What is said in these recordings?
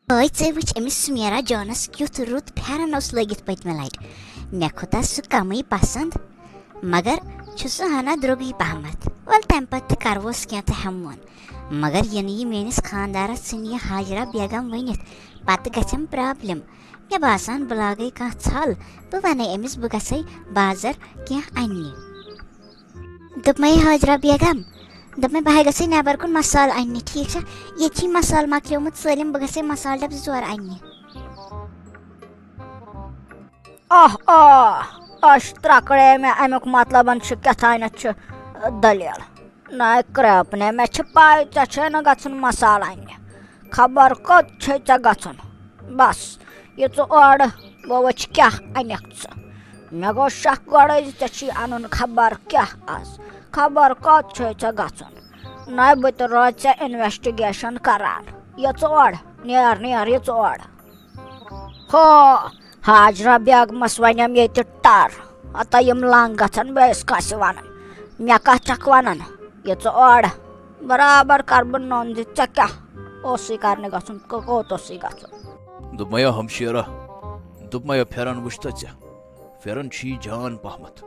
ژٕ وٕچھ أمِس سُمیرا جانس کیُتھ رُت پھٮ۪رن اوس لٲگِتھ پٔتمہِ لٹہِ مےٚ کھوٚت سُہ کمٕے پسنٛد مگر چھُ سُہ ہنا درٛوگٕے پہمتھ وَلہٕ تمہِ پتہٕ تہِ کرہوس کینٛہہ تہٕ ہٮ۪مون مگر یِنہٕ یہِ میٲنِس خانٛدارس ژھٕنہِ یہِ حاجرا بیگم ؤنِتھ پتہٕ گژھٮ۪م پرابلِم مےٚ باسان بہٕ لاگے کانٛہہ ژھل بہٕ ونے أمِس بہٕ گژھے بازر کینٛہہ اننہِ دوٚپمے حاجرا بیگم دوٚپمے بہٕ ہے گژھے نٮ۪بر کُن مسالہٕ اننہِ ٹھیٖک چھا ییٚتہِ چھی مسالہٕ مۄکلیومُت سٲلِم بہٕ گژھے مسالہٕ ڈبہٕ 2 اننہِ ترکڑے مےٚ امیُک مطلبن چھُ کیٛاہتانٮ۪تھ چھُ دٔلیٖل نَے کرٛیپنہِ مےٚ چھِ پاے ژےٚ چھے نہٕ گژھُن مسالہٕ اننہِ خبر کوٚت چھے ژےٚ گژھُن بس یہِ ژٕ اورٕ بہٕ وٕچھِ کیٛاہ اَنکھ ژٕ مےٚ گوٚو شک گۄڈَے زِ ژےٚ چھی اَنُن خبر کیٛاہ آز خبر کوٚت چھے ژےٚ گژھُن نَے بہٕ تہِ روزِ ژےٚ اِنوٮ۪سٹِگیشن کران یہِ ژٕ اورٕ نیر یہِ ژٕ اورٕ ہو حاجرا بیگمس ونیم ییٚتہِ ٹر ہتا یِم لنٛگ گژھن بیٚیِس کٲنٛسہِ وَنٕنۍ مےٚ کتھ چھکھ وَنان یہِ ژٕ اورٕ برابر کر بہٕ نوٚن زِ ژےٚ کیٛاہ اوسُے کرنہِ گژھُن کوٚت اوسُے گژھُن دوٚپمَیا ہمشیرا دوٚپمَیا پھٮ۪رن وٕچھتھا ژےٚ پھٮ۪رن چھی جان پہمتھ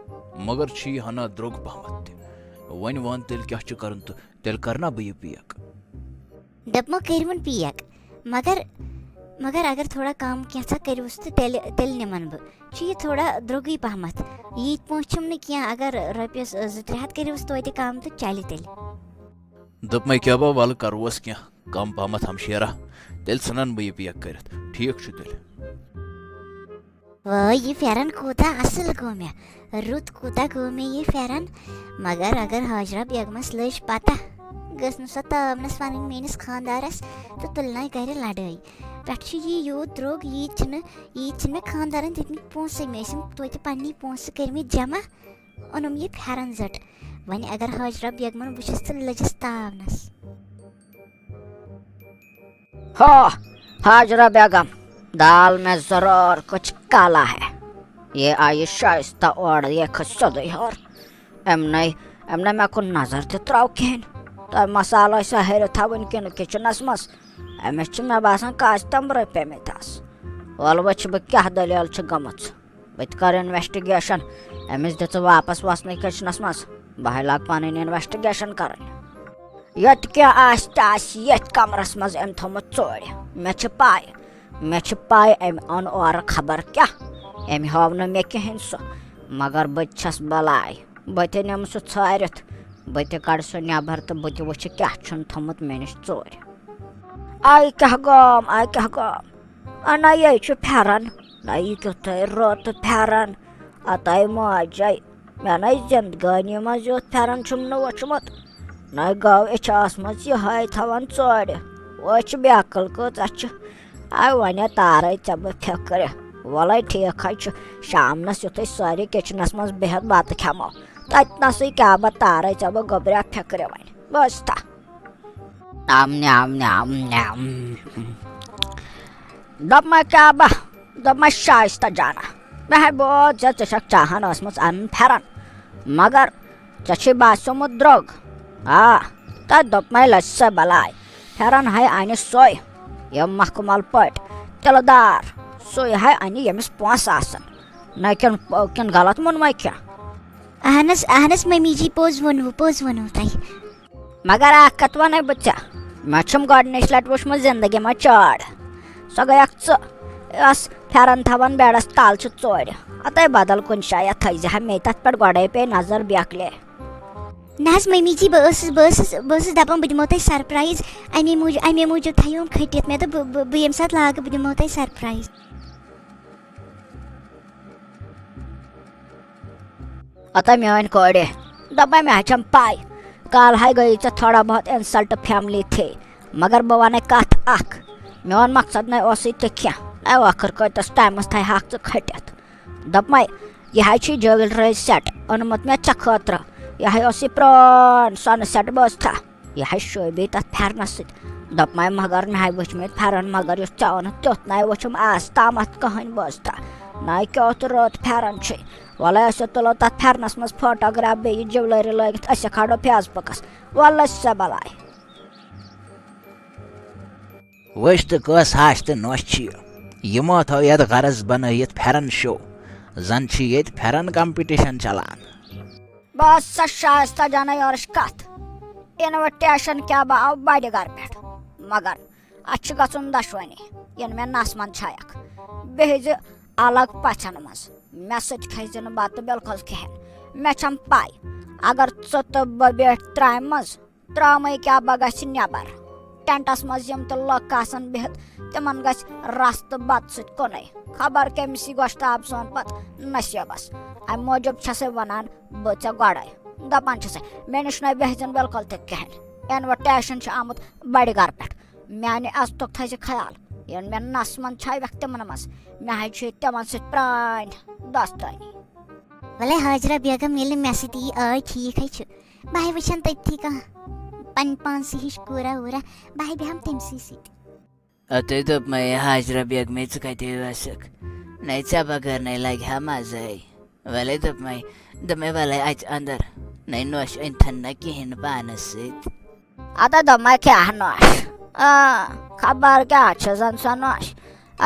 مگر چھی ہنا درٛوگ پہمتھ تہِ وۄنۍ وَن تیٚلہِ کیٛاہ چھُ کرُن تہٕ تیٚلہِ کرنا بہٕ یہِ پیک دوٚپمو کٔرۍوُن پیک مگر اگر تھوڑا کم کینٛژھا کٔرۍوُس تہٕ تیٚلہِ نِمن بہٕ چھُ یہِ تھوڑا درٛوگٕے پہمتھ ییٖتۍ پونٛسہٕ چھِم نہٕ کینٛہہ اگر رۄپیس 2-3 ہتھ کٔرۍوُس توتہِ کم تہٕ چلہِ تیٚلہِ دوٚپمَے کیٛاہ با وَلہٕ کروس کینٛہہ کم پہمتھ ہمشیرا تیٚلہِ ژھٕنن بہٕ یہِ پیک کٔرِتھ ٹھیٖک چھُ تیٚلہِ وٲے یہِ پھٮ۪رن کوٗتاہ اصٕل گوٚو مےٚ رُت کوٗتاہ گوٚو مےٚ یہِ پھٮ۪رن مگر اگر حاجرا بیگمس لٔج پتہ گٔژھ نہٕ سۄ تٲونس وَنٕنۍ میٲنِس خانٛدارس تہٕ تُلناے گرِ لڑٲے پٮ۪ٹھٕ چھُ یہِ یوٗت درٛوگ ییٖتۍ چھِنہٕ مےٚ خانٛدارن دِتمٕتۍ پونٛسے مےٚ ٲسِم توتہِ پننی پونٛسہٕ کٔرمٕتۍ جمع اوٚنُم یہِ پھٮ۪رن زٔٹ وۄنۍ اگر حاجرا بیگمن وٕچھس تہٕ لٔجس تاونس ہو حاجرا بیگم دال میں ضرور کچھ کالا ہے یہ آیہِ شائستہ اورٕ یہ کھٔژ سیوٚدُے ہیوٚر أمۍ نَے مےٚ کُن نظر تہِ ترٛاو کِہیٖنۍ تۄہہِ مسالہٕ ٲسیا ہیٚرِ تھاوٕنۍ کِنہٕ کِچنس منٛز أمِس چھِ مےٚ باسان کاج تمبرٕ پیٚمٕتۍ آز وَلہٕ وٕچھِ بہٕ کیٛاہ دٔلیٖل چھِ گٔمٕژ بہٕ تہِ کَرٕ اِنوٮ۪سٹِگیشن أمِس دِژٕ واپس وَسنٕے کِچنس منٛز بہٕ ہے لاگہٕ پنٕنۍ اِنوٮ۪سٹِگیشن کَرٕنۍ ییٚتہِ کینٛہہ آسہِ تہِ آسہِ ییٚتھۍ کمرس منٛز أمۍ تھوٚمُت ژورِ مےٚ چھِ پاے أمۍ اوٚن اورٕ خبر کیٛاہ أمۍ ہٲو نہٕ مےٚ کِہیٖنۍ سُہ مگر بہٕ تہِ چھس بلاے بہٕ تہِ نِمہٕ سُہ ژھٲرِتھ بہٕ تہِ کڑٕ سُہ نٮ۪بر تہٕ بہٕ تہِ وٕچھِ کیٛاہ چھُن تھوٚمُت مےٚ نِش ژورِ آے کیٛاہ گوٚم نہ یے چھُ پھٮ۪رن نہ یہِ کیُتھُے رُت پھٮ۪رن اَتَے ماجے مےٚ نَے زندگٲنی منٛز یُتھ پھٮ۪رن چھُم نہٕ وٕچھمُت نَے گوٚو یہِ چھِ ٲسمٕژ یِہوٚے تھاوان ژورِ وٕچھ بیکٕل کۭژاہ چھِ آے وَنے تارے ژےٚ بہٕ فِکرِ وَلَے ٹھیٖک حظ چھُ شامنس یُتھُے سٲری کِچنس منٛز بِہِتھ بتہٕ کھٮ۪مو تتہِ نسٕے کیٛاہ بہٕ تارے ژےٚ بہٕ گوٚبریٛاہ فِکرِ وۄنۍ بوٗزتھا دوٚپمَے شایستہ جانا مےٚ ہے بوٗز ژےٚ چھکھ چاہان ٲسمٕژ اَنُن پھٮ۪رن مگر ژےٚ چھُے باسیومُت درٛوگ تَتہِ دوٚپمَے لٔج سا بلاے پھٮ۪رن ہے اَنہِ سُے یِم مخمل پٲٹھۍ تِلہٕ دار سُے ہے اَنہِ ییٚمِس پونٛسہٕ آسن نہ کِنہٕ غلط ووٚنمَے کینٛہہ اہن حظ ممی جی پوٚز ووٚنوٕ تۄہہِ مگر اکھ کتھ وَنَے بہٕ ژےٚ مےٚ چھُم گۄڈٕنِچ لٹہِ وٕچھمُت زندگی منٛز چٲڑ سۄ گٔیکھ ژٕ یۄس پھٮ۪رن تھاوان بیڈس تل چھِ ژورِ اَتَے بدل کُنہِ جایہِ تھٲیزِ ہا مے تتھ پٮ۪ٹھ گۄڈے پیٚیہِ نظر بیکلے نہ حظ ممی جی بہٕ ٲسٕس دپان بہٕ دِمو تۄہہِ سرپرایز اَمے موٗجوٗب تھایوم کھٔٹِتھ مےٚ دوٚپ بہٕ ییٚمہِ ساتہٕ لاگہٕ بہٕ دِمو تۄہہِ سرپرایز اَتَے میٲنۍ کورِ دوٚپمَے مےٚ چھَم پاے کالہٕ ہے گٔیی ژےٚ تھوڑا بہت اِنسلٹ فیملی تھی مگر بہٕ وَنَے کَتھ اکھ میون مقصد نَے اوسُے تہِ کینٛہہ نَے ٲخٕر کۭتِس ٹایمَس تھایہَکھ ژٕ کھٔٹِتھ دوٚپمَے یہِ ہے چھُے جُوٮ۪لری سٮ۪ٹ اوٚنمُت مےٚ ژےٚ خٲطرٕ یہِ ہے اوس یہِ پرٛون سۄنہٕ سٮ۪ٹ بوٗزتھا یہِ ہے شوٗبی تَتھ پھٮ۪رنَس سۭتۍ دوٚپمَے مگر مےٚ ہے وٕچھمٕتۍ پھٮ۪رن مگر یُس ژےٚ اوٚنُتھ تیُتھ نَے وٕچھُم آز تامَتھ کٕہٕنۍ بوٗزتھا نَے کیُتھ رُت پھٮ۪رن چھُے وَلَے أسۍ تُلو تَتھ پھٮ۪رنَس منٛز فوٹوگراف بیٚیہِ جُوٮ۪لری لٲگِتھ أسۍ کھالو فیس بُکَس وَلہٕ لٔج سا بلاے وٕچھ تہٕ کۄس ہش تہٕ نۄش چھِ یِمو تھٲو یَتھ غرض بنٲیِتھ پھٮ۪رن شو زن چھِ ییٚتہِ پھٮ۪رن کمپِٹِشن چلان. بس سا شائستہ جانا یورٕچ کتھ اِنوِٹیشن کیٛاہ بہٕ آو بڑِ گرٕ پٮ۪ٹھ مگر اتھ چھُ گژھُن دۄشوٕنی یِنہٕ مےٚ نسمن چھایکھ بیٚہہِ زِ الگ پژھٮ۪ن منٛز مےٚ سۭتۍ کھسہِ نہٕ بتہٕ بالکل کِہینۍ مےٚ چھم پاے اگر ژٕ تہٕ بہٕ بیٹھ ترامہِ منٛز ترامٕے کیٛاہ بہٕ گژھِ نٮ۪بر ٹینٹس منٛز یِم تہِ لُکھ آسن بِہِتھ تِمن گژھِ رس تہٕ بتہٕ سۭتۍ کُنُے خبر کٔمِسی گۄشتاب سون پتہٕ نصیٖبس امہِ موٗجوٗب چھسے ونان بہٕ ژےٚ گۄڈے دپان چھسے مےٚ نِش نَے بیٚہہِ زن بالکل تہِ کِہینۍ اِنوِٹیشن چھُ آمُت بڑِ گرٕ پٮ۪ٹھ میانہِ عزتُک تھٲیزِ خیال ییٚلہِ مےٚ نسمن چھایوکھ تِمن منٛز مےٚ حظ چھِ تِمن سۭتۍ پرٛٲنۍ دوستٲنی. وَلے حاجرہ بیگم ییٚلہِ مےٚ سۭتۍ یی آے ٹھیٖک حظ چھُ بہٕ ہے وٕچھن تٔتھی کانٛہہ پننہِ پانسٕے ہِش کوٗرا ووٗرا بہٕ ہے بیٚہم تٔمسٕے سۭتۍ. تُہۍ دوٚپ مےٚ حاجرہ بیگمے ژٕ کتہِ ٲسٕکھ نَے ژےٚ بغٲر نَے لگہِ ہا مزے وَلے دوٚپ مے وَلے اَژِ انٛدر نَے نۄش أنۍتھن نہ کِہینۍ نہٕ پانس سۭتۍ. ادا دوٚپمے کیٛاہ نۄش خبر کیٛاہ چھِ زن سۄ نۄش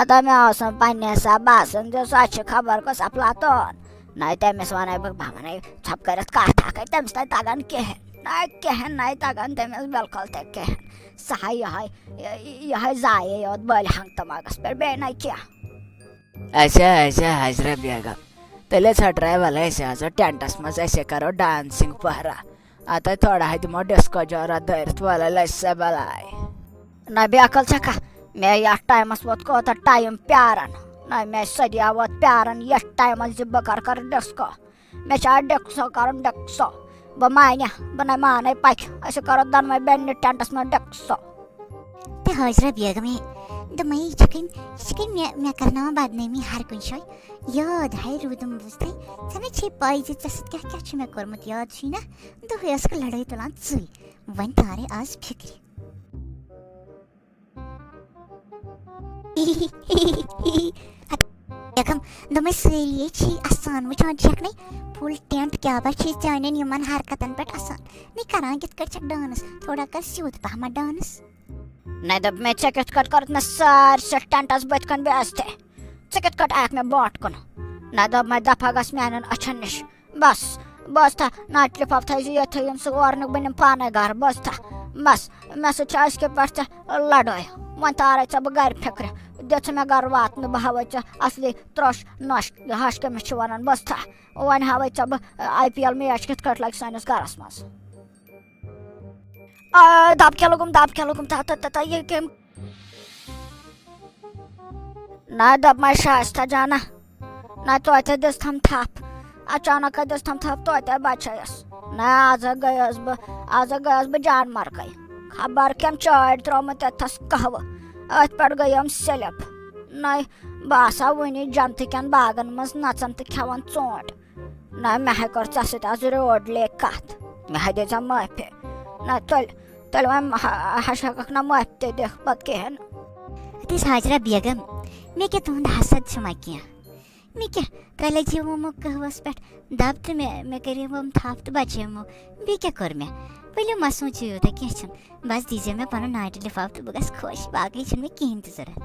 ادا مےٚ اوس نہٕ پننہِ حساب باسان زِ سۄ چھِ خبر کۄس افلاطون نَے تٔمِس ونے بہٕ ونے ژھۄپہٕ کٔرِتھ کتھ اکھے تٔمِس نَے تگان کِہینۍ نَے تگان تٔمِس بالکل تہِ کِہینۍ سۄ ہا یِہے زایے یوت بٔلۍ ہنگ تماغس پٮ۪ٹھ بیٚیہِ نَے کینٛہہ. اچھا حاجرہ بیگم تیٚلہِ ژھٹرٲے وَلے أسۍ آسو ٹینٹس منٛز أسے کرو ڈانسِنگ پہرا اتھے تھوڑا ہے دِمو ڈِسکو جورا دٲرِتھ وَلے لٔج سا بلاے. نہ بیکل چھکھا مےٚ یتھ ٹایمس ووت کوتاہ ٹایم پیاران نہ مےٚ سدیا ووت پیاران یتھ ٹایمس زِ بہٕ کرٕ ڈِسکو مےٚ چھُ اتھ ڈِسکو کرُن ڈِسکو بہٕ مانہِ بہٕ نَے مانے پکہِ أسۍ کرو دۄنوے بیٚنہِ ٹینٹس منٛز ڈِسکو. تہٕ حاجرہ بیگمے دوٚپمے یہِ چھِ کٔنۍ مےٚ کرناوان بدنٲمی ہر کُنہِ جایہِ یاد ہے روٗدُم بوٗزتھٕے ژےٚ نے چھے پاے زِ ژےٚ سۭتۍ کیٛاہ چھُ مےٚ کوٚرمُت یاد چھُے نہ دۄہے ٲسکھ لڑٲے تُلان ژٕے وۄنۍ تارے آز فِکرِ. بیگم دوٚپمے سٲری چھی اَسان وٕچھان چھکھ نَے فُل ٹینٹ کیٛاہ با چھِ چانٮ۪ن یِمن حرکتن پٮ۪ٹھ اَسان نَے کران کِتھ کٲٹھۍ چھکھ ڈانس تھوڑا کر سیوٚد پہمتھ ڈانس. نَے دوٚپ مےٚ ژےٚ کِتھ کٲٹھۍ کٔرٕتھ مےٚ سارسٕے ٹینٹس بٔتھۍ کَن بے عزتی ژٕ کِتھ کٲٹھۍ آکھ مےٚ برونٛٹھ کُن نَے دوٚپ مےٚ دفعہ گژھ میانٮ۪ن أچھن نِش بس تھا ناٹہِ لِفاف تھٲیزِ ییٚتھٕے یِم سُہ اورٕ نِکھ بہٕ نِمہٕ پانے گرٕ بس تھا بس مےٚ سۭتۍ چھِ أزکہِ پٮ۪ٹھ ژےٚ لڑٲے وۄنۍ تارے ژےٚ بہٕ گرِ فِکرِ دِژٕ مےٚ گرٕ واتنہٕ بہٕ ہاوے ژےٚ اصلی ترٛوش نۄش ہش کٔمِس چھِ ونان بس تھا وۄنۍ ہاوے ژےٚ بہٕ IPL میچ کِتھ کٲٹھۍ لگہِ سٲنِس گرس منٛز. دب کیٛاہ لوٚگُم یہِ کٔمۍ نہ دوٚپمے شائستہ جانا نہ توتہِ دِژتھم تھپھ اچانکے دِژتھم تھپھ توتہِ بچٲیس نہ آز گٔیس بہٕ جان مرگے خبر کٔمۍ چٲڑۍ ترٛوومُت ییٚتھس قہوٕ أتھۍ پٮ۪ٹھ گٔیم سِلپ نَے بہٕ آسہٕ ہا وُنی جنتہٕ کٮ۪ن باغن منٛز نژان تہٕ کھٮ۪وان ژوٗنٛٹھۍ نہ مےٚ ہے کٔر ژےٚ سۭتۍ آز روڈلی کتھ مےٚ ہے دِژ معٲفی نہ تیٚلہِ وۄنۍ ہٮ۪ککھ نہ معٲفی تہِ دِتھ پتہٕ کِہینۍ. تِژھ حاجرہ بیگم مےٚ کیٛاہ تُہُنٛد حسد چھُ ما کینٛہہ مےٚ کیٛاہ تۄہہِ لٔجیومو قہوس پٮ۪ٹھ دب تہٕ مےٚ کریوم تھپھ تہٕ بچیومو بیٚیہِ کیٛاہ کوٚر مےٚ ؤلِو مہ سوٗنٛچِو یوٗتاہ کینٛہہ چھُنہٕ بس دیٖزیو مےٚ پنُن ناٹہِ لِفاف تہٕ بہٕ گژھٕ خۄش باقٕے چھُنہٕ مےٚ کِہینۍ تہِ ضوٚرتھ.